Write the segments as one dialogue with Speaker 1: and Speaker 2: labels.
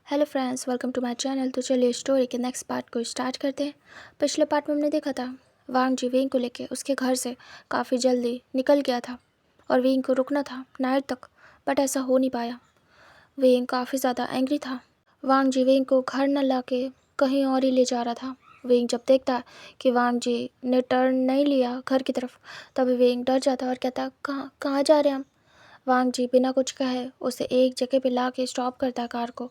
Speaker 1: Hello friends, welcome to my channel. तो चलिए story के नेक्स्ट पार्ट को स्टार्ट करते हैं। पिछले पार्ट में हमने देखा था वांग जी वेंग को लेके उसके घर से काफ़ी जल्दी निकल गया था और वेंग को रुकना था नाइट तक, बट ऐसा हो नहीं पाया। वेंग काफ़ी ज़्यादा एंग्री था। वांग जी वेंग को घर न ला के कहीं और ही ले जा रहा था। वेंग जब देखता कि वांग जी ने टर्न नहीं लिया घर की तरफ, तभी वेंग डर जाता और कहता, कहाँ कहाँ जा रहे हैं हम। वांग जी बिना कुछ कहे उसे एक जगह पे ला के स्टॉप करता है कार को।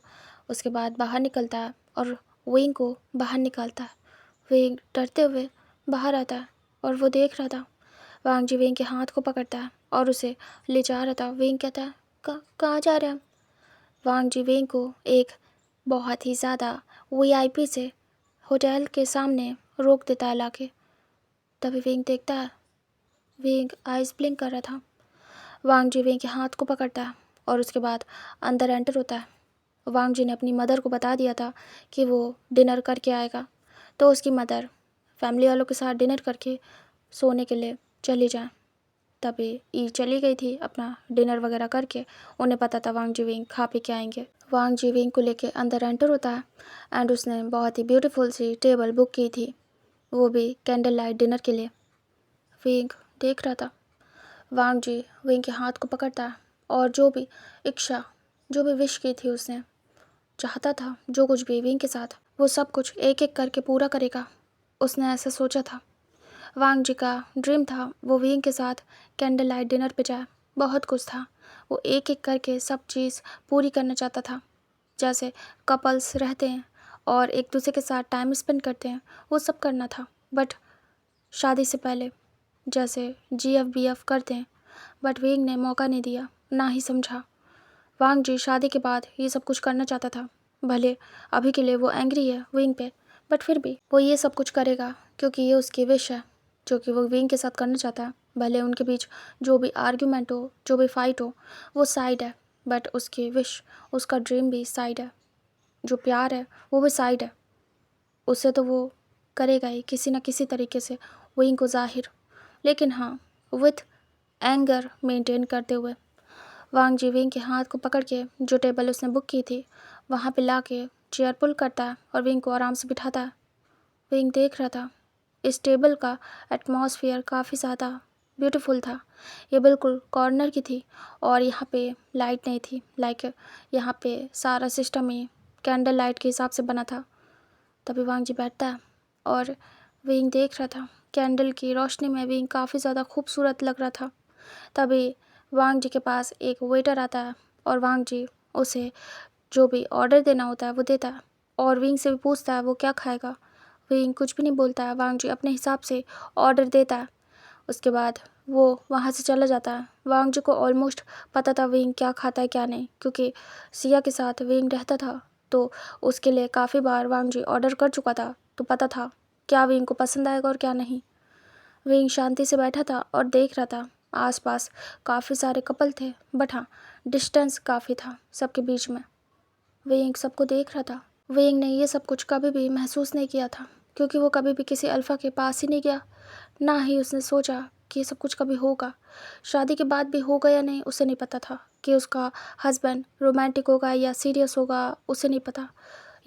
Speaker 1: उसके बाद बाहर निकलता है और वेंग को बाहर निकालता है। वेंग डरते हुए बाहर आता है और वो देख रहा था। वांग जी वेंग के हाथ को पकड़ता है और उसे ले जा रहा था। वेंग कहता है, कहाँ जा रहे हैं हम। वांग जी वेंग को एक बहुत ही ज़्यादा वीआईपी से होटल के सामने रोक देता है लाके। तभी वेंग देखता है, वेंग आइस ब्लिंक कर रहा था। वांग जी वेंग के हाथ को पकड़ता है और उसके बाद अंदर एंटर होता है। वांग जी ने अपनी मदर को बता दिया था कि वो डिनर करके आएगा, तो उसकी मदर फैमिली वालों के साथ डिनर करके सोने के लिए चली जाए। तभी ई चली गई थी अपना डिनर वगैरह करके। उन्हें पता था वांग जी वेंग खा पी के आएंगे। वांग जी वेंग को लेके अंदर एंटर होता है एंड उसने बहुत ही ब्यूटीफुल सी टेबल बुक की थी, वो भी कैंडल लाइट डिनर के लिए। वेंग देख रहा था। वांग जी वेंग के हाथ को पकड़ता है और जो भी इच्छा, जो भी विश की थी उसने, चाहता था जो कुछ भी विंग के साथ, वो सब कुछ एक एक करके पूरा करेगा। उसने ऐसा सोचा था। वांग जी का ड्रीम था वो विंग के साथ कैंडल लाइट डिनर पे जाए। बहुत कुछ था, वो एक एक करके सब चीज़ पूरी करना चाहता था। जैसे कपल्स रहते हैं और एक दूसरे के साथ टाइम स्पेंड करते हैं, वो सब करना था। बट शादी से पहले जैसे GF BF करते हैं, बट विंग ने मौका नहीं दिया, ना ही समझा। वांग जी शादी के बाद ये सब कुछ करना चाहता था। भले अभी के लिए वो एंग्री है विंग पे, बट फिर भी वो ये सब कुछ करेगा क्योंकि ये उसकी विश है जो कि वो विंग के साथ करना चाहता है। भले उनके बीच जो भी आर्ग्यूमेंट हो, जो भी फाइट हो, वो साइड है, बट उसकी विश, उसका ड्रीम भी साइड है। जो प्यार है वो भी साइड है। उसे तो वो करेगा ही किसी न किसी तरीके से विंग को जाहिर, लेकिन हाँ, विथ एंगर मेंटेन करते हुए। वांग जी विंग के हाथ को पकड़ के जो टेबल उसने बुक की थी वहाँ पे ला के चेयर पुल करता है और विंग को आराम से बिठाता है। विंग देख रहा था इस टेबल का एटमॉस्फेयर काफ़ी ज़्यादा ब्यूटीफुल था। ये बिल्कुल कॉर्नर की थी और यहाँ पे लाइट नहीं थी। लाइक यहाँ पे सारा सिस्टम ही कैंडल लाइट के हिसाब से बना था। तभी वांग जी बैठता है और विंग देख रहा था। कैंडल की रोशनी में विंग काफ़ी ज़्यादा खूबसूरत लग रहा था। तभी वांग जी के पास एक वेटर आता है और वांग जी उसे जो भी ऑर्डर देना होता है वो देता है और विंग से भी पूछता है वो क्या खाएगा। विंग कुछ भी नहीं बोलता है। वांग जी अपने हिसाब से ऑर्डर देता है। उसके बाद वो वहाँ से चला जाता है। वांग जी को ऑलमोस्ट पता था विंग क्या खाता है क्या नहीं, क्योंकि सिया के साथ विंग रहता था तो उसके लिए काफ़ी बार वांग जी ऑर्डर कर चुका था, तो पता था क्या विंग को पसंद आएगा और क्या नहीं। विंग शांति से बैठा था और देख रहा था। आसपास काफ़ी सारे कपल थे, बट हाँ, डिस्टेंस काफ़ी था सबके बीच में। विंग सबको देख रहा था। विंग ने ये सब कुछ कभी भी महसूस नहीं किया था, क्योंकि वो कभी भी किसी अल्फ़ा के पास ही नहीं गया, ना ही उसने सोचा कि ये सब कुछ कभी होगा। शादी के बाद भी होगा या नहीं उसे नहीं पता था, कि उसका हस्बैंड रोमांटिक होगा या सीरियस होगा उसे नहीं पता।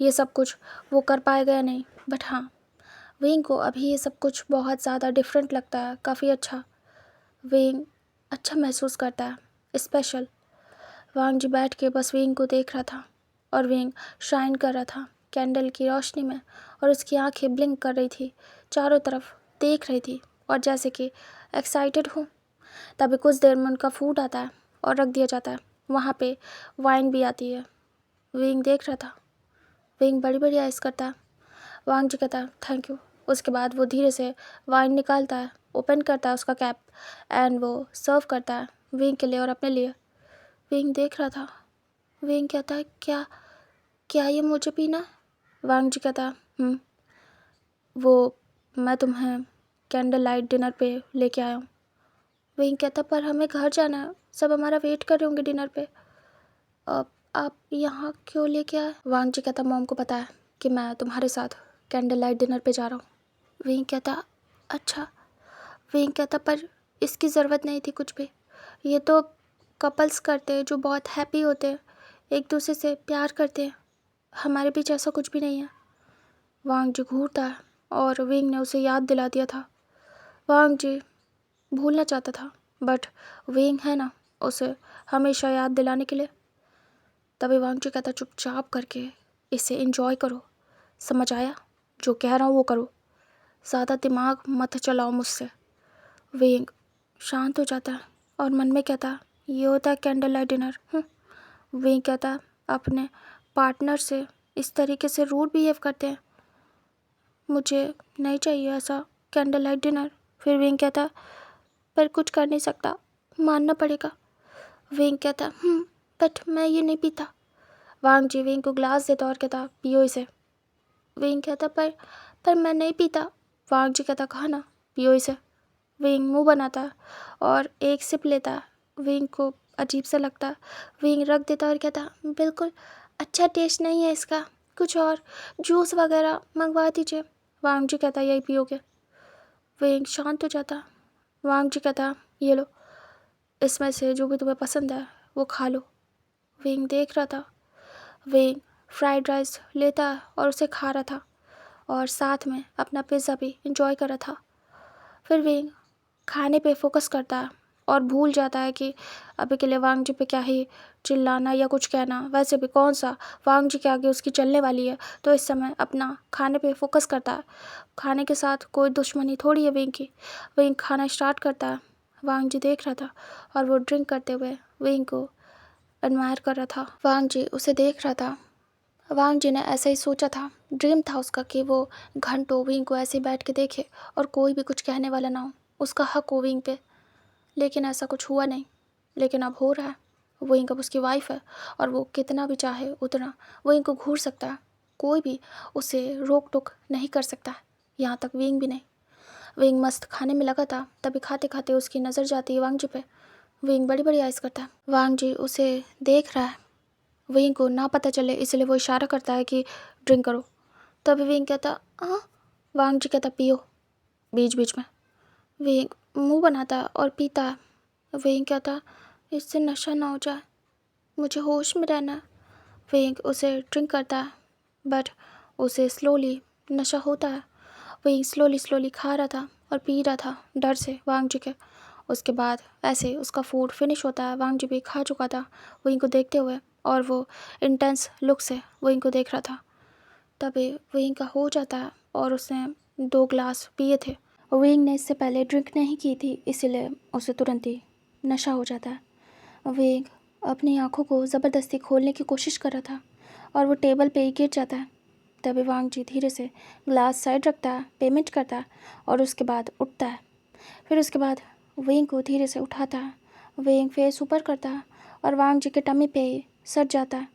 Speaker 1: ये सब कुछ वो कर पाएगा या नहीं, बट हाँ, विंग को अभी ये सब कुछ बहुत ज़्यादा डिफरेंट लगता है, काफ़ी अच्छा। विंग अच्छा महसूस करता है, स्पेशल। वांग जी बैठ के बस विंग को देख रहा था और विंग शाइन कर रहा था कैंडल की रोशनी में और उसकी आंखें ब्लिंक कर रही थी, चारों तरफ देख रही थी और जैसे कि एक्साइटेड हूँ। तभी कुछ देर में उनका फूड आता है और रख दिया जाता है। वहाँ पे वाइन भी आती है। विंग देख रहा था। विंग बड़ी बड़ी आइस करता है। वांग जी कहता है थैंक यू। उसके बाद वो धीरे से वाइन निकालता है, ओपन करता है उसका कैप एंड वो सर्व करता है विंग के लिए और अपने लिए। विंग देख रहा था। विंग कहता है क्या क्या ये मुझे पीना है? वांग जी कहता है वो मैं तुम्हें कैंडल लाइट डिनर पे लेके आया हूँ। विंग कहता पर हमें घर जाना है, सब हमारा वेट कर रहे होंगे डिनर पे। अब आप यहाँ क्यों लेके आए? वांग जी कहता मॉम को पता है कि मैं तुम्हारे साथ कैंडल लाइट डिनर पे जा रहा हूँ। विंग कहता अच्छा। विंग कहता पर इसकी ज़रूरत नहीं थी कुछ भी। ये तो कपल्स करते हैं जो बहुत हैप्पी होते हैं, एक दूसरे से प्यार करते हैं। हमारे बीच ऐसा कुछ भी नहीं है। वांग जी घूरता है और विंग ने उसे याद दिला दिया था। वांग जी भूलना चाहता था, बट विंग है ना उसे हमेशा याद दिलाने के लिए। तभी वांग जी कहता, चुपचाप करके इसे एंजॉय करो, समझ आया? जो कह रहा हूँ वो करो, ज़्यादा दिमाग मत चलाओ मुझसे। विंग शांत हो जाता है और मन में कहता, ये होता है कैंडल लाइट डिनर। विंग कहता, अपने पार्टनर से इस तरीके से रूड बिहेव करते हैं, मुझे नहीं चाहिए ऐसा कैंडल लाइट डिनर। फिर विंग कहता, पर कुछ कर नहीं सकता, मानना पड़ेगा। विंग कहता, बट मैं ये नहीं पीता। वांग जी विंग को ग्लास देता और कहता, पियो इसे। विंग कहता, पर मैं नहीं पीता। वांग जी कहता, कहा ना पियो इसे। विंग मुंह बनाता है और एक सिप लेता है। विंग को अजीब सा लगता है। विंग रख देता और कहता, बिल्कुल अच्छा टेस्ट नहीं है इसका, कुछ और जूस वगैरह मंगवा दीजिए। वांग जी कहता, यही पियोगे? विंग शांत हो जाता। वांग जी कहता, ये लो, इसमें से जो भी तुम्हें पसंद है वो खा लो। विंग देख रहा था। विंग फ्राइड राइस लेता और उसे खा रहा था और साथ में अपना पिज़्ज़ा भी इंजॉय कर रहा था। फिर विंग खाने पे फोकस करता है और भूल जाता है कि अभी के लिए वांग जी पे क्या ही चिल्लाना या कुछ कहना। वैसे भी कौन सा वांग जी के आगे उसकी चलने वाली है, तो इस समय अपना खाने पे फोकस करता है। खाने के साथ कोई दुश्मनी थोड़ी है विंग की। विंग खाना स्टार्ट करता है। वांग जी देख रहा था और वो ड्रिंक करते हुए विंग को एडमायर कर रहा था। वांग जी उसे देख रहा था। वांग जी ने ऐसा ही सोचा था, ड्रीम था उसका कि वो घंटों विंग को ऐसे बैठ के देखे और कोई भी कुछ कहने वाला ना हो, उसका हक हो विंग पे। लेकिन ऐसा कुछ हुआ नहीं, लेकिन अब हो रहा है। विंग अब उसकी वाइफ है और वो कितना भी चाहे उतना विंग को घूर सकता है। कोई भी उसे रोक टोक नहीं कर सकता, यहाँ तक विंग भी नहीं। विंग मस्त खाने में लगा था, तभी खाते खाते उसकी नज़र जाती है वांग जी पे। विंग बड़ी बड़ी आइज़ करता है। वांग जी उसे देख रहा है। विंग को ना पता चले इसलिए वो इशारा करता है कि ड्रिंक करो। तभी विंग कहता, हाँ। वांग जी कहता, पियो। बीच बीच में विंग मुंह बनाता और पीता है। विंग कहता, इससे नशा ना हो जाए, मुझे होश में रहना है। विंग उसे ड्रिंक करता है, बट उसे स्लोली नशा होता है। विंग स्लोली स्लोली खा रहा था और पी रहा था डर से वांग जी के। उसके बाद ऐसे उसका फूड फिनिश होता है। वांग जी भी खा चुका था विंग को देखते हुए और वो इंटेंस लुक से विंग को देख रहा था। तभी विंग का हो जाता है और उसने 2 ग्लास पिए थे। विंग ने इससे पहले ड्रिंक नहीं की थी, इसीलिए उसे तुरंत ही नशा हो जाता है। विंग अपनी आंखों को ज़बरदस्ती खोलने की कोशिश कर रहा था और वो टेबल पे ही गिर जाता है। तभी वांग जी धीरे से ग्लास साइड रखता है, पेमेंट करता है और उसके बाद उठता है। फिर उसके बाद विंग को धीरे से उठाता है। विंग फेस ऊपर करता है और वांग जी के टमी पे ही सट जाता है।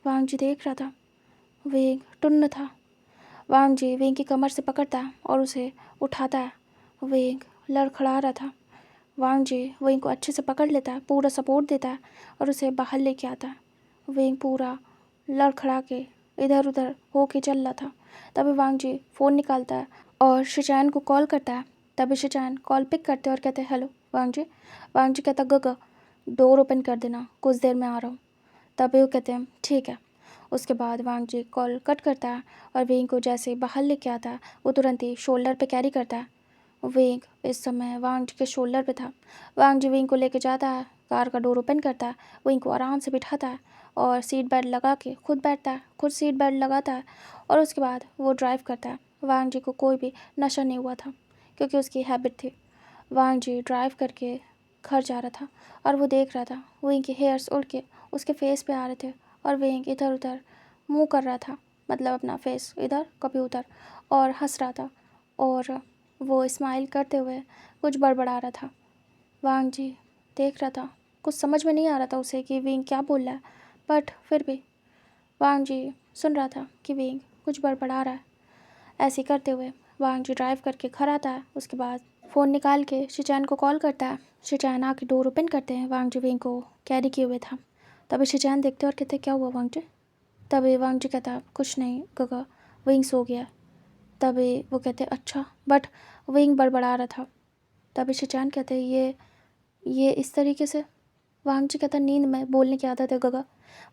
Speaker 1: वांग जी देख रहा था। विंग टुन्न था। वांग जी विंग की कमर से पकड़ता है और उसे उठाता है। विंग लड़खड़ा रहा था। वांग जी विंग को अच्छे से पकड़ लेता है, पूरा सपोर्ट देता है और उसे बाहर लेके आता है। विंग पूरा लड़खड़ा के इधर उधर होके चल रहा था। तभी वांग जी फ़ोन निकालता है और शिचान को कॉल करता है। तभी शिचान कॉल पिक करते हैं और कहते हैं, हेलो वांग जी। वांग जी कहता, गगा डोर ओपन कर देना, कुछ देर में आ रहा हूँ। तभी वो कहते हैं, ठीक है। उसके बाद वांग जी कॉल कट करता है और विंग को जैसे बाहर लेके आता है वो तुरंत ही शोल्डर पे कैरी करता है। विंग इस समय वांग जी के शोल्डर पे था। वांग जी विंग को लेके जाता है, कार का डोर ओपन करता है, विंग को आराम से बिठाता है और सीट बेल्ट लगा के खुद बैठता है, खुद सीट बेल्ट लगाता है और उसके बाद वो ड्राइव करता है। वांग जी को कोई भी नशा नहीं हुआ था क्योंकि उसकी हैबिट थी। वांग जी ड्राइव करके घर जा रहा था और वो देख रहा था विंग के हेयर्स उड़ के उसके फेस पे आ रहे थे और विंग इधर उधर मुँह कर रहा था, मतलब अपना फेस इधर कभी उधर, और हंस रहा था और वो स्माइल करते हुए कुछ बड़बड़ा रहा था। वांग जी देख रहा था, कुछ समझ में नहीं आ रहा था उसे कि विंग क्या बोल रहा है, बट फिर भी वांग जी सुन रहा था कि विंग कुछ बड़बड़ा रहा है। ऐसे करते हुए वांग जी ड्राइव करके घर आता है। उसके बाद फ़ोन निकाल के शिचैन को कॉल करता है। शिचैन आके डोर ओपन करते हैं। वांग जी विंग को कैरी किए हुए था। तभी शिचैन देखते और कहते, क्या हुआ वांग जी? तभी वांग जी कहता, कुछ नहीं गगा, विंग सो गया। तभी वो कहते, अच्छा, बट विंग बड़बड़ा रहा था। तभी शिचैन कहते, ये इस तरीके से? वांग जी कहता, नींद में बोलने की आदत है गगा,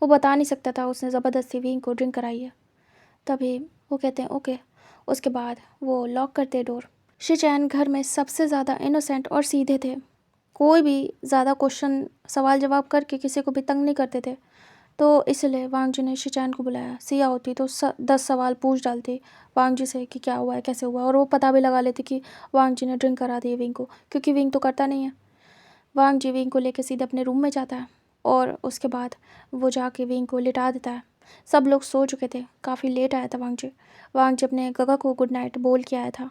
Speaker 1: वो बता नहीं सकता था उसने ज़बरदस्ती विंग को ड्रिंक कराई है। तभी वो कहते हैं ओके। उसके बाद वो लॉक करते डोर। शिचैन घर में सबसे ज़्यादा इनोसेंट और सीधे थे। कोई भी ज़्यादा क्वेश्चन सवाल जवाब करके किसी को भी तंग नहीं करते थे। तो इसलिए वांग जी ने शिचैन को बुलाया। सिया होती तो 10 सवाल पूछ डालती वांग जी से कि क्या हुआ है, कैसे हुआ, और वो पता भी लगा लेती कि वांग जी ने ड्रिंक करा दी है विंग को, क्योंकि विंग तो करता नहीं है। वांग जी विंग को लेकर सीधे अपने रूम में जाता है और उसके बाद वो जाके विंग को लिटा देता है। सब लोग सो चुके थे, काफ़ी लेट आया था वांग जी। वांग जी अपने गगा को गुड नाइट बोल के आया था।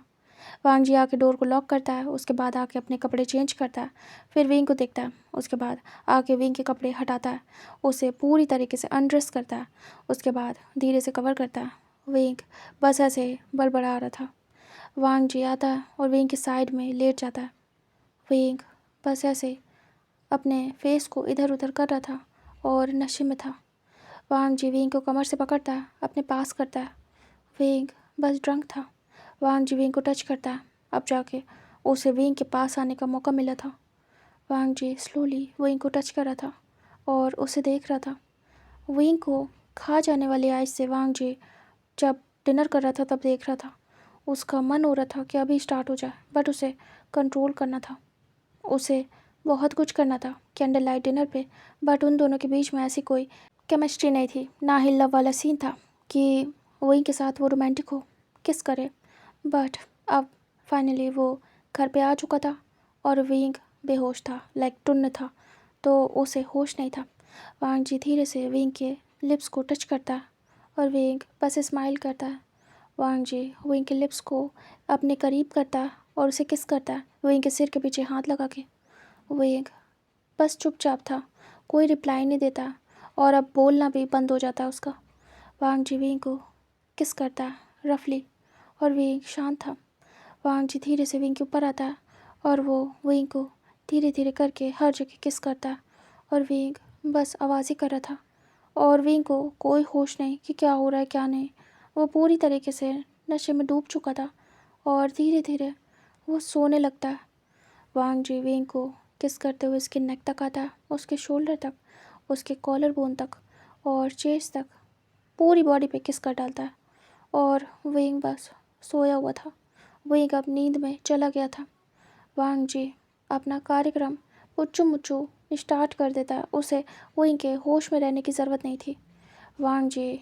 Speaker 1: वांग जी आके डोर को लॉक करता है, उसके बाद आके अपने कपड़े चेंज करता है, फिर विंग को देखता है, उसके बाद आके विंग के कपड़े हटाता है, उसे पूरी तरीके से अनड्रेस करता है, उसके बाद धीरे से कवर करता है। विंग बस ऐसे बड़बड़ा रहा था। वांग जी आता है और विंग के साइड में लेट जाता है। विंग बस ऐसे अपने फेस को इधर उधर कर रहा था और नशे में था। वांग जी विंग को कमर से पकड़ता है, अपने पास करता है। विंग बस ड्रंक था। वांग जी विंग को टच करता है। अब जाके उसे विंग के पास आने का मौका मिला था। वांग जी स्लोली विंग को टच कर रहा था और उसे देख रहा था। विंग को खा जाने वाली आइस से वांग जी जब डिनर कर रहा था तब देख रहा था। उसका मन हो रहा था कि अभी स्टार्ट हो जाए, बट उसे कंट्रोल करना था। उसे बहुत कुछ करना था कैंडल लाइट डिनर पे, बट उन दोनों के बीच में ऐसी कोई केमिस्ट्री नहीं थी, ना ही लव वाला सीन था कि विंग के साथ वो रोमांटिक हो, किस करे। बट अब फाइनली वो घर पे आ चुका था और विंग बेहोश था, लाइक टुन्न था, तो उसे होश नहीं था। वांग जी धीरे से विंग के लिप्स को टच करता है और विंग बस स्माइल करता है। वांग जी विंग के लिप्स को अपने करीब करता है और उसे किस करता है, विंग के सिर के पीछे हाथ लगा के। विंग बस चुपचाप था, कोई रिप्लाई नहीं देता और अब बोलना भी बंद हो जाता है उसका। वांग जी विंग को किस करता है रफली और विंग शांत था। वांग जी धीरे से विंग के ऊपर आता है और वो विंग को धीरे धीरे करके हर जगह किस करता है और विंग बस आवाज़ ही कर रहा था और विंग को कोई होश नहीं कि क्या हो रहा है क्या नहीं। वो पूरी तरीके से नशे में डूब चुका था और धीरे धीरे वो सोने लगता है। वांग जी विंग को किस करते हुए उसके नेक तक आता है, उसके शोल्डर तक, उसके कॉलर बोन तक और चेस्ट तक, पूरी बॉडी पे किस कर डालता है और विंग बस सोया हुआ था। विंग अब नींद में चला गया था। वांग जी अपना कार्यक्रम पुच्चू मुच्चू स्टार्ट कर देता है। उसे विंग के होश में रहने की ज़रूरत नहीं थी। वांग जी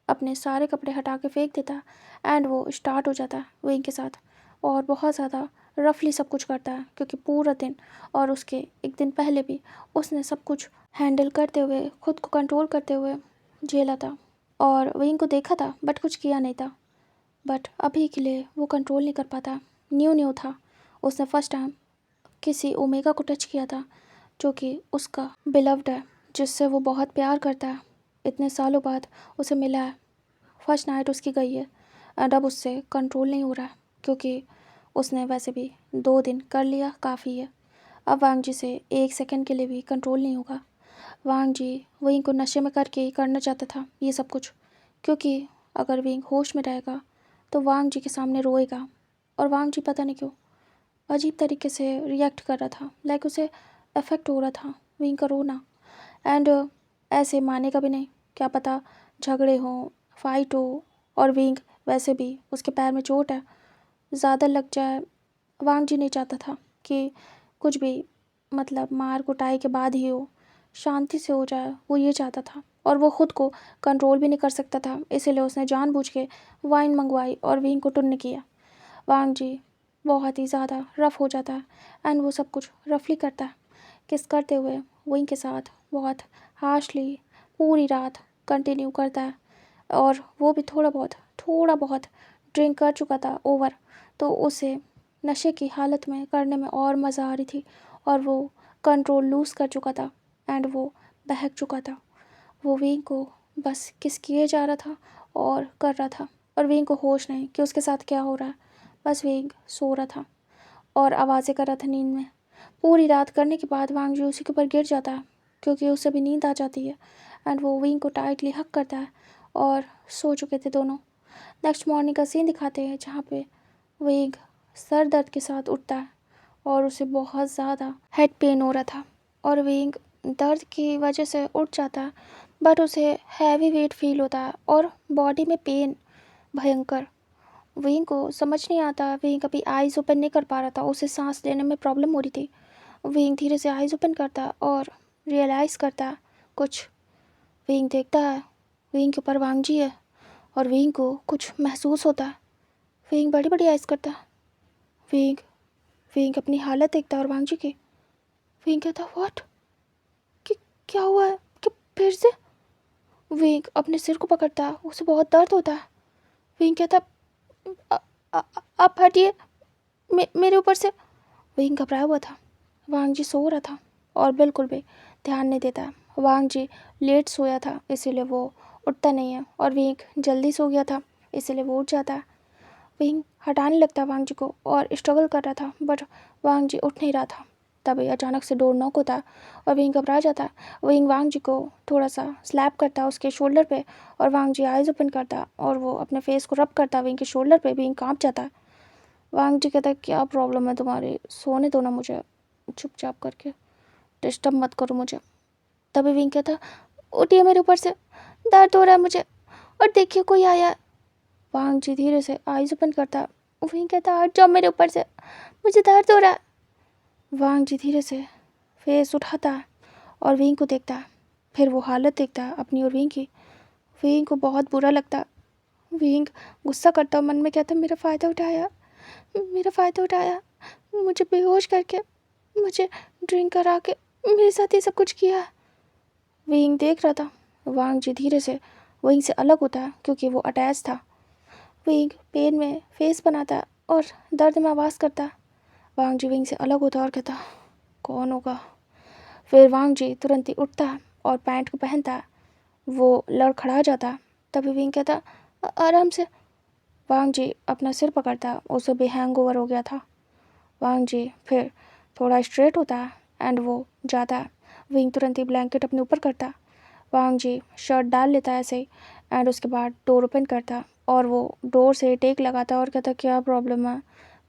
Speaker 1: अपने सारे कपड़े हटा के फेंक देता है एंड वो स्टार्ट हो जाता है विंग के साथ और बहुत ज़्यादा रफली सब कुछ करता है, क्योंकि पूरा दिन और उसके एक दिन पहले भी उसने सब कुछ हैंडल करते हुए, खुद को कंट्रोल करते हुए झेला था और विंग को देखा था बट कुछ किया नहीं था। बट अभी के लिए वो कंट्रोल नहीं कर पाता। न्यू न्यू था, उसने फर्स्ट टाइम किसी ओमेगा को टच किया था जो कि उसका बिलव्ड है, जिससे वो बहुत प्यार करता है। इतने सालों बाद उसे मिला है, फर्स्ट नाइट उसकी गई है एंड अब उससे कंट्रोल नहीं हो रहा है, क्योंकि उसने वैसे भी 2 दिन कर लिया काफ़ी है। अब वांग जी से 1 सेकंड के लिए भी कंट्रोल नहीं होगा। वांग जी विंग को नशे में करके ही करना चाहता था ये सब कुछ, क्योंकि अगर विंग होश में रहेगा तो वांग जी के सामने रोएगा और वांग जी पता नहीं क्यों अजीब तरीके से रिएक्ट कर रहा था, लाइक उसे अफेक्ट हो रहा था विंग का रोना एंड ऐसे मानेगा भी नहीं। क्या पता झगड़े हों, फाइट हो और विंग वैसे भी उसके पैर में चोट है, ज़्यादा लग जाए। वांग जी नहीं चाहता था कि कुछ भी मतलब मार कुटाई के बाद ही हो, शांति से हो जाए, वो ये चाहता था और वो खुद को कंट्रोल भी नहीं कर सकता था, इसीलिए उसने जानबूझ के वाइन मंगवाई और विंग को टुन्न किया। वांग जी बहुत ही ज़्यादा रफ़ हो जाता है एंड वो सब कुछ रफली करता है, किस करते हुए विंग के साथ बहुत हार्शली पूरी रात कंटिन्यू करता है और वो भी थोड़ा बहुत ड्रिंक कर चुका था ओवर, तो उसे नशे की हालत में करने में और मज़ा आ रही थी और वो कंट्रोल लूज़ कर चुका था एंड वो बहक चुका था। वो विंग को बस किस किए जा रहा था और कर रहा था और विंग को होश नहीं कि उसके साथ क्या हो रहा है, बस विंग सो रहा था और आवाज़ें कर रहा था नींद में। पूरी रात करने के बाद वांग जी उसी के ऊपर गिर जाता है, क्योंकि उसे भी नींद आ जाती है एंड वो विंग को टाइटली हक करता है और सो चुके थे दोनों। नेक्स्ट मॉर्निंग का सीन दिखाते हैं जहाँ पे विंग सर दर्द के साथ उठता है और उसे बहुत ज़्यादा हेड पेन हो रहा था और विंग दर्द की वजह से उठ जाता है, बट उसे हैवी वेट फील होता है और बॉडी में पेन भयंकर। विंग को समझ नहीं आता, विंग कभी आइज़ ओपन नहीं कर पा रहा था, उसे सांस लेने में प्रॉब्लम हो रही थी। विंग धीरे से आइज़ ओपन करता और रियलाइज़ करता कुछ। विंग देखता है विंग के ऊपर वांगजी है और विंग को कुछ महसूस होता है। विंग बड़ी बड़ी आइज़ करता है। विंग विंग अपनी हालत देखता है और वांगजी की। विंग कहता व्हाट, क्या हुआ है कि फिर से। विंग अपने सिर को पकड़ता है, उसे बहुत दर्द होता है। विंग कहता आप हटिए मेरे ऊपर से। विंग घबराया हुआ था। वांगजी सो रहा था और बिल्कुल भी ध्यान नहीं देता। वांगजी लेट सोया था इसीलिए वो उठता नहीं है और विंग जल्दी सो गया था इसीलिए वो उठ जाता है। विंग हटाने लगता वांगजी को और स्ट्रगल कर रहा था बट वांगजी उठ नहीं रहा था। तभी अचानक से डोर नॉक होता है और विंग घबरा जाता है। विंग वांगजी को थोड़ा सा स्लैप करता है उसके शोल्डर पे और वांगजी आइज़ ओपन करता और वो अपने फेस को रब करता विंग के शोल्डर पे। विंग काँप जाता है। वांगजी कहता है क्या प्रॉब्लम है तुम्हारी, सोने दो ना मुझे, चुपचाप करके, डिस्टर्ब मत करो मुझे। तभी विंग कहता उठिए मेरे ऊपर से, दर्द हो रहा है मुझे और देखिए कोई आया है। वांगजी धीरे से आइज़ ओपन करता। विंग कहता हट जाओ मेरे ऊपर से, मुझे दर्द हो रहा है। वांगजी धीरे से फेस उठाता है और विंग को देखता है। फिर वो हालत देखता है अपनी और विंग की। विंग को बहुत बुरा लगता। विंग गुस्सा करता और मन में कहता मेरा फ़ायदा उठाया, मेरा फ़ायदा उठाया, मुझे बेहोश करके, मुझे ड्रिंक करा के मेरे साथ ये सब कुछ किया। विंग देख रहा था। वांगजी धीरे से विंग से अलग होता है क्योंकि वो अटैच था। विंग पेन में फेस बनाता और दर्द में आवाज़ करता। वांगजी विंग से अलग होता और कहता कौन होगा। फिर वांगजी तुरंत ही उठता और पैंट को पहनता। वो लड़खड़ा जाता। तभी विंग कहता आराम से। वांगजी अपना सिर पकड़ता, उसे भी हैंगओवर हो गया था। वांगजी फिर थोड़ा स्ट्रेट होता एंड वो जाता। विंग तुरंत ही ब्लैंकेट अपने ऊपर करता। वांगजी शर्ट डाल लेता ऐसे ही एंड उसके बाद डोर ओपन करता और वो डोर से टेक लगाता और कहता क्या प्रॉब्लम है।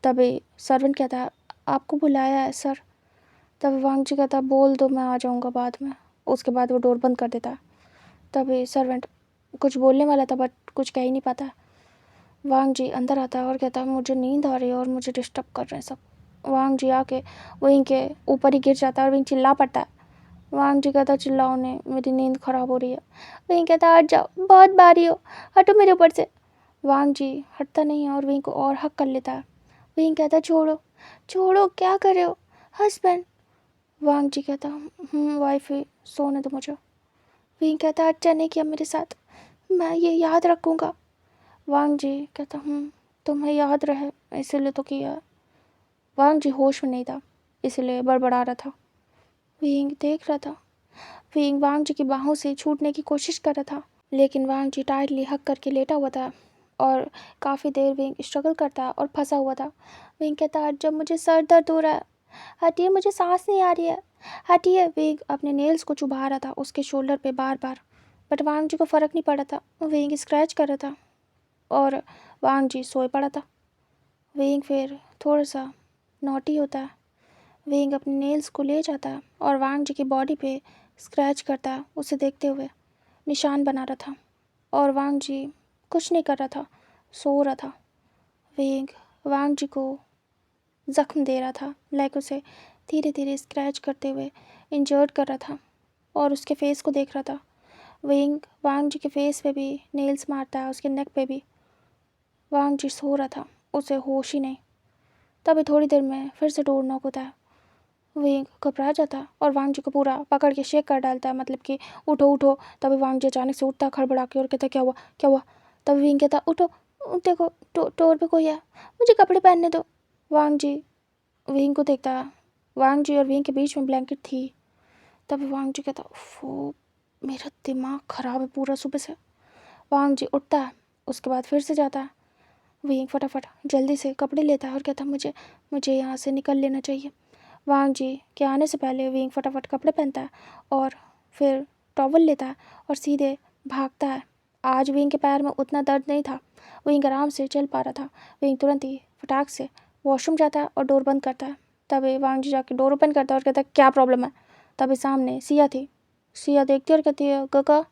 Speaker 1: तभी सर्वेंट कहता आपको बुलाया है सर। तभी वांगजी कहता बोल दो मैं आ जाऊँगा बाद में। उसके बाद वो डोर बंद कर देता। तभी सर्वेंट कुछ बोलने वाला था बट कुछ कह ही नहीं पाता। वांगजी अंदर आता है और कहता मुझे नींद आ रही है और मुझे डिस्टर्ब कर रहे हैं सब। वांगजी आके विंग के ऊपर ही गिर जाता है और विंग चिल्ला पड़ता है। वांगजी कहता चिल्लाओ नहीं, मेरी नींद खराब हो रही है। विंग कहता हट जाओ, बहुत भारी हो, हटो मेरे ऊपर से। वांगजी हटता नहीं है और विंग को और हक कर लेता है। विंग कहता छोड़ो छोड़ो, क्या कर रहे हो हस्बैंड। वांगजी कहता वाइफ ही, सोने दो मुझे। विंग कहता अच्छा नहीं किया मेरे साथ, मैं ये याद रखूँगा। वांगजी कहता तुम्हें याद रहे इसीलिए तो किया। वांगजी होश में नहीं था इसलिए बड़बड़ा रहा था। विंग देख रहा था। विंग वांगजी की बाहों से छूटने की कोशिश कर रहा था लेकिन वांगजी टाइटली हक करके लेटा हुआ था और काफ़ी देर विंग स्ट्रगल करता और फंसा हुआ था। विंग कहता जब मुझे सर दर्द हो रहा है, हटिए, मुझे सांस नहीं आ रही है, हटिए। विंग अपने नेल्स को चुभा रहा था उसके शोल्डर पे बार बार बट वांगजी को फ़र्क नहीं पड़ा था। विंग स्क्रैच कर रहा था और वांगजी सोए पड़ा था। विंग फिर थोड़ा सा नॉटी होता है। विंग अपने नेल्स को ले जाता है और वांगजी की बॉडी पे स्क्रैच करता है उसे देखते हुए, निशान बना रहा था और वांगजी कुछ नहीं कर रहा था, सो रहा था। विंग वांगजी को ज़ख्म दे रहा था, लाइक उसे धीरे धीरे स्क्रैच करते हुए इंजर्ड कर रहा था और उसके फेस को देख रहा था। विंग वांगजी के फेस पे भी नेल्स मारता है, उसके नेक पे भी। वांगजी सो रहा था, उसे होश ही नहीं। तभी थोड़ी देर में फिर से डोर नॉक होता है। विंग घबरा जाता है और वांगजी को पूरा पकड़ के शेक कर डालता है, मतलब कि उठो उठो। तभी वांगजी अचानक से उठता खड़बड़ा के और कहता क्या हुआ क्या हुआ। तभी विंग कहता उठो, देखो डोर पे कोई है, मुझे कपड़े पहनने दो। वांगजी विंग को देखता है। वांगजी और विंग के बीच में ब्लैंकेट थी। तभी वांगजी कहता वो मेरा दिमाग ख़राब है पूरा सुबह से। वांगजी उठता है, उसके बाद फिर से जाता है। विंग फटाफट जल्दी से कपड़े लेता है और कहता मुझे यहाँ से निकल लेना चाहिए। वांगजी के आने से पहले विंग फटाफट कपड़े पहनता है और फिर टॉवल लेता है और सीधे भागता है। आज विंग के पैर में उतना दर्द नहीं था, विंग आराम से चल पा रहा था। विंग तुरंत ही फटाक से वॉशरूम जाता है और डोर बंद करता है। तभी वांगजी जाके डोर ओपन करता है और कहता है क्या प्रॉब्लम है। तभी सामने सिया थी। सिया देखती है और कहती है गगा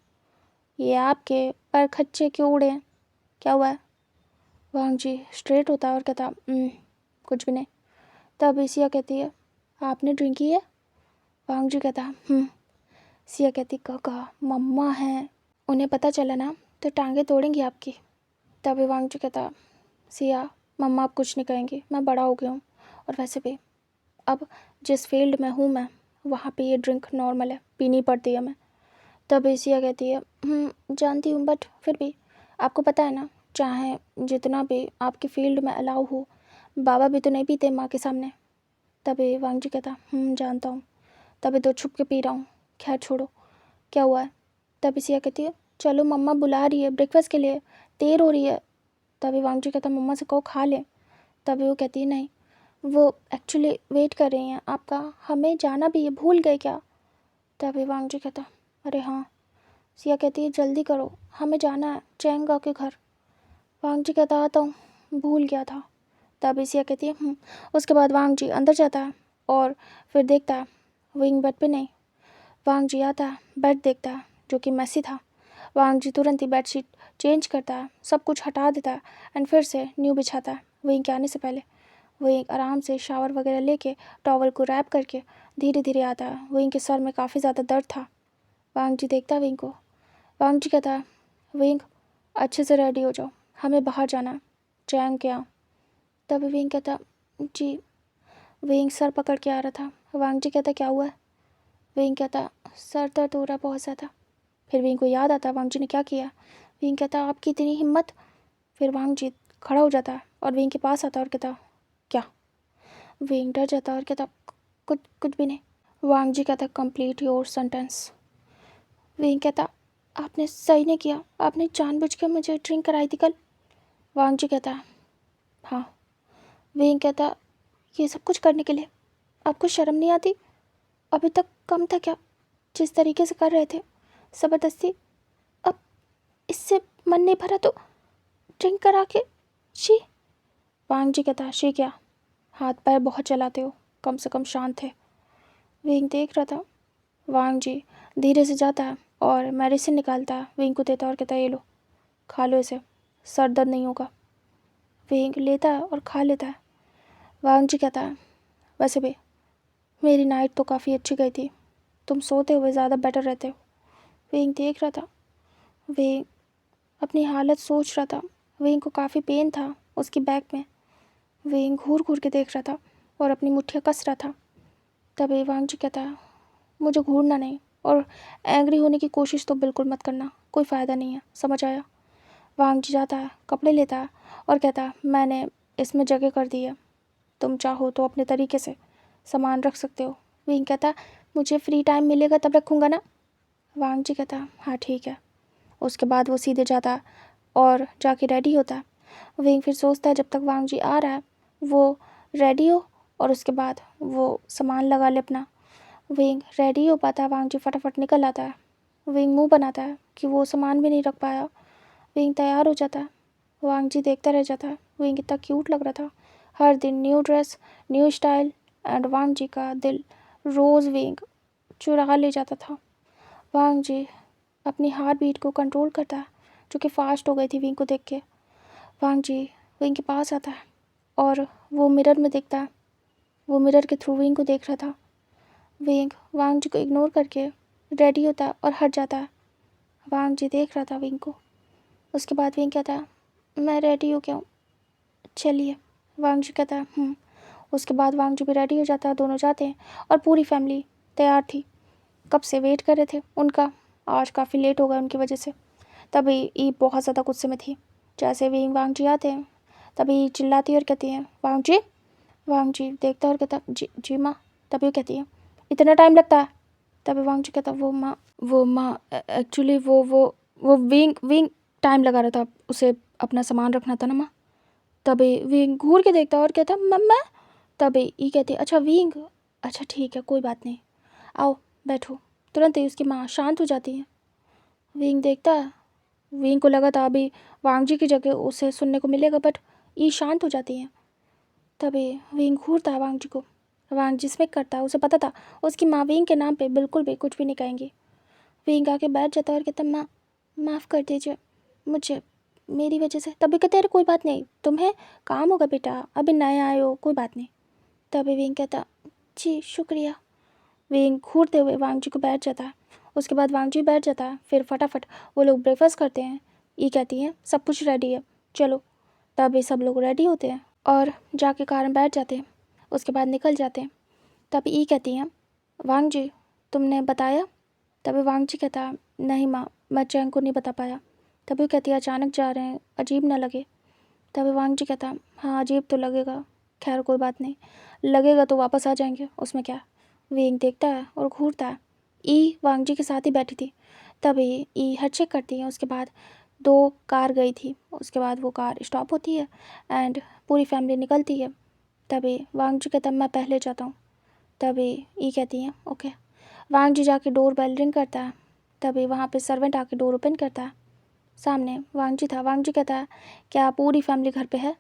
Speaker 1: ये आपके पर खच्चे क्यों उड़े हैं? क्या हुआ है? वांग जी स्ट्रेट होता है और कहता कुछ भी नहीं। तब सिया कहती है आपने ड्रिंक की है? वांग जी कहता सिया कहती काका मम्मा है, उन्हें पता चला ना तो टांगे तोड़ेंगी आपकी। तभी वांग जी कहता सिया मम्मा अब कुछ नहीं कहेंगी, मैं बड़ा हो गया हूँ, और वैसे भी अब जिस फील्ड में हूँ मैं वहाँ पे ये ड्रिंक नॉर्मल है, पीनी पड़ती है हमें। तब सिया कहती है जानती हूँ, बट फिर भी आपको पता है ना, चाहे जितना भी आपकी फील्ड में अलाउ हो, बाबा भी तो नहीं पीते माँ के सामने। तभी वांग जी कहता जानता हूँ, तभी तो छुप के पी रहा हूँ, खैर छोड़ो क्या हुआ है। तभी सिया कहती है चलो मम्मा बुला रही है ब्रेकफास्ट के लिए, देर हो रही है। तभी वांग जी कहता मम्मा से कहो खा ले। तभी वो कहती है नहीं, वो एक्चुअली वेट कर रही हैं आपका, हमें जाना भी है, भूल गए क्या? तभी वांग जी कहता अरे हाँ। सिया कहती है जल्दी करो हमें जाना है चैंगा के घर। वांग जी कहता आता हूँ, भूल गया था। तभी सिया कहती है उसके बाद वांग जी अंदर जाता है और फिर देखता है विंग बेड पे नहीं। वांग जी आता है, बेड देखता है जो कि मैसी था। वांग जी तुरंत ही बेडशीट चेंज करता है, सब कुछ हटा देता है एंड फिर से न्यू बिछाता है। विंग के आने से पहले विंग आराम से शावर वगैरह लेके टॉवल को रैप करके धीरे धीरे आता है। विंग के सर में काफ़ी ज़्यादा दर्द था। वांग जी देखता है विंग को। वांग जी कहता है विंग अच्छे से रेडी हो जाओ, हमें बाहर जाना है चैंग के यहाँ। तभी विंग कहता जी। विंग सर पकड़ के आ रहा था। वांग जी कहता क्या हुआ है? विंग कहता सर दर्द हो रहा बहुत ज़्यादा। फिर विंग को याद आता वांग जी ने क्या किया। विंग कहता आपकी इतनी हिम्मत। फिर वांग जी खड़ा हो जाता है और विंग के पास आता और कहता क्या? विंग डर जाता और कहता कुछ कुछ भी नहीं। वांग जी कहता कंप्लीट योर सेंटेंस। विंग कहता आपने सही नहीं किया, आपने जानबूझ के मुझे ड्रिंक कराई थी कल। वांग जी कहता हाँ। विंग कहता ये सब कुछ करने के लिए आपको शर्म नहीं आती? अभी तक कम था क्या जिस तरीके से कर रहे थे ज़बरदस्ती? अब इससे मन नहीं भरा तो ड्रिंक करा के शी। वांग जी कहता शी क्या, हाथ पैर बहुत चलाते हो, कम से कम शांत है। विंग देख रहा था। वांग जी धीरे से जाता है और मेडिसिन निकालता है, विंग को देता है और कहता है ये लो खा लो इसे, सर दर्द नहीं होगा। विंग लेता है और खा लेता है। वांग जी कहता है वैसे भी मेरी नाइट तो काफ़ी अच्छी गई थी, तुम सोते हुए ज़्यादा बेटर रहते हो। विंग देख रहा था। विंग अपनी हालत सोच रहा था। विंग को काफ़ी पेन था उसकी बैक में। विंग घूर घूर के देख रहा था और अपनी मुट्ठियाँ कस रहा था। तभी वांग जी कहता है मुझे घूरना नहीं और एंग्री होने की कोशिश तो बिल्कुल मत करना, कोई फ़ायदा नहीं है, समझ आया? वांग जी जाता है, कपड़े लेता है और कहता है मैंने इसमें जगह कर दी है, तुम चाहो तो अपने तरीके से सामान रख सकते हो। विंग कहता है मुझे फ्री टाइम मिलेगा तब रखूँगा ना। वांग जी कहता है हाँ ठीक है। उसके बाद वो सीधे जाता है और जाके रेडी होता है। विंग फिर सोचता है जब तक वांग जी आ रहा है वो रेडी हो और उसके बाद वो सामान लगा ले अपना। विंग रेडी हो पाता है, वांग जी फटाफट निकल आता है। विंग मुंह बनाता है कि वो सामान भी नहीं रख पाया। विंग तैयार हो जाता है। वांग जी देखता रह जाता है। विंग इतना क्यूट लग रहा था, हर दिन new dress new style, and Wang ji का दिल रोज़ विंग चुरा ले जाता था। वांग जी अपनी हार्ट बीट को कंट्रोल करता है जो कि फास्ट हो गई थी विंग को देख के। वांग जी विंग के पास आता है और वो मिरर में देखता है। वो मिरर के थ्रू विंग को देख रहा था। विंग वांग जी को इग्नोर करके रेडी होता है और हट जाता है। वांग जी देख रहा था विंग को। उसके बाद विंग कहता है मैं रेडी हो गया हूँ, चलिए। वांग जी कहता है उसके बाद वांग जी भी रेडी हो जाता है, दोनों जाते हैं और पूरी फैमिली तैयार थी, कब से वेट कर रहे थे उनका। आज काफ़ी लेट हो गया उनकी वजह से। तभी ईव बहुत ज़्यादा गुस्से में थी। जैसे विंग वांग जी आते हैं तभी चिल्लाती और कहती है वांग जी। वांग जी देखता और कहता जी जी माँ। तभी वो कहती है इतना टाइम लगता है? तभी वांग जी कहता वो माँ एक्चुअली वो विंग विंग टाइम लगा रहा था, उसे अपना सामान रखना था ना माँ। तभी विंग घूर के देखता और कहता मम्मा। तभी ई कहती अच्छा विंग, अच्छा ठीक है कोई बात नहीं, आओ बैठो। तुरंत ही उसकी माँ शांत हो जाती है। विंग देखता है। विंग को लगा था अभी वांग जी की जगह उसे सुनने को मिलेगा, बट ई शांत हो जाती है। तभी विंग घूरता है वांग जी को। वांग जी स्मिक करता है, उसे पता था उसकी माँ विंग के नाम पे बिल्कुल भी कुछ भी नहीं कहेंगी। विंग आके बैठ जाता है और कहता माँ माफ़ कर दीजिए मुझे, मेरी वजह से। तभी कहते अरे कोई बात नहीं, तुम्हें काम होगा बेटा, अभी नए आए हो, कोई बात नहीं। तभी विंग कहता जी शुक्रिया। विंग घूरते हुए वांग जी को बैठ जाता है। उसके बाद वांग जी बैठ जाता है। फिर फटाफट वो लोग ब्रेकफास्ट करते हैं। ये कहती है सब कुछ रेडी है, चलो। तभी सब लोग रेडी होते हैं और जाके कार में बैठ जाते हैं। उसके बाद निकल जाते हैं। तभी ई कहती हैं वांग जी तुमने बताया? तभी वांग जी कहता है नहीं माँ, मैं चैंग को नहीं बता पाया। तभी वो कहती है अचानक जा रहे हैं, अजीब ना लगे। तभी वांग जी कहता है हाँ अजीब तो लगेगा, खैर कोई बात नहीं, लगेगा तो वापस आ जाएंगे, उसमें क्या। विंग देखता है और घूरता है। ई वांग जी के साथ ही बैठी थी। तभी ई हेड चेक करती है। उसके बाद 2 कार गई थी। उसके बाद वो कार स्टॉप होती है एंड पूरी फैमिली निकलती है। तभी वांग जी कहता मैं पहले जाता हूँ। तभी ई कहती है ओके। वांग जी जाके डोर बेल रिंग करता है। तभी वहाँ पे सर्वेंट आके डोर ओपन करता है। सामने वांग जी था। वांग जी कहता है क्या पूरी फैमिली घर पे है?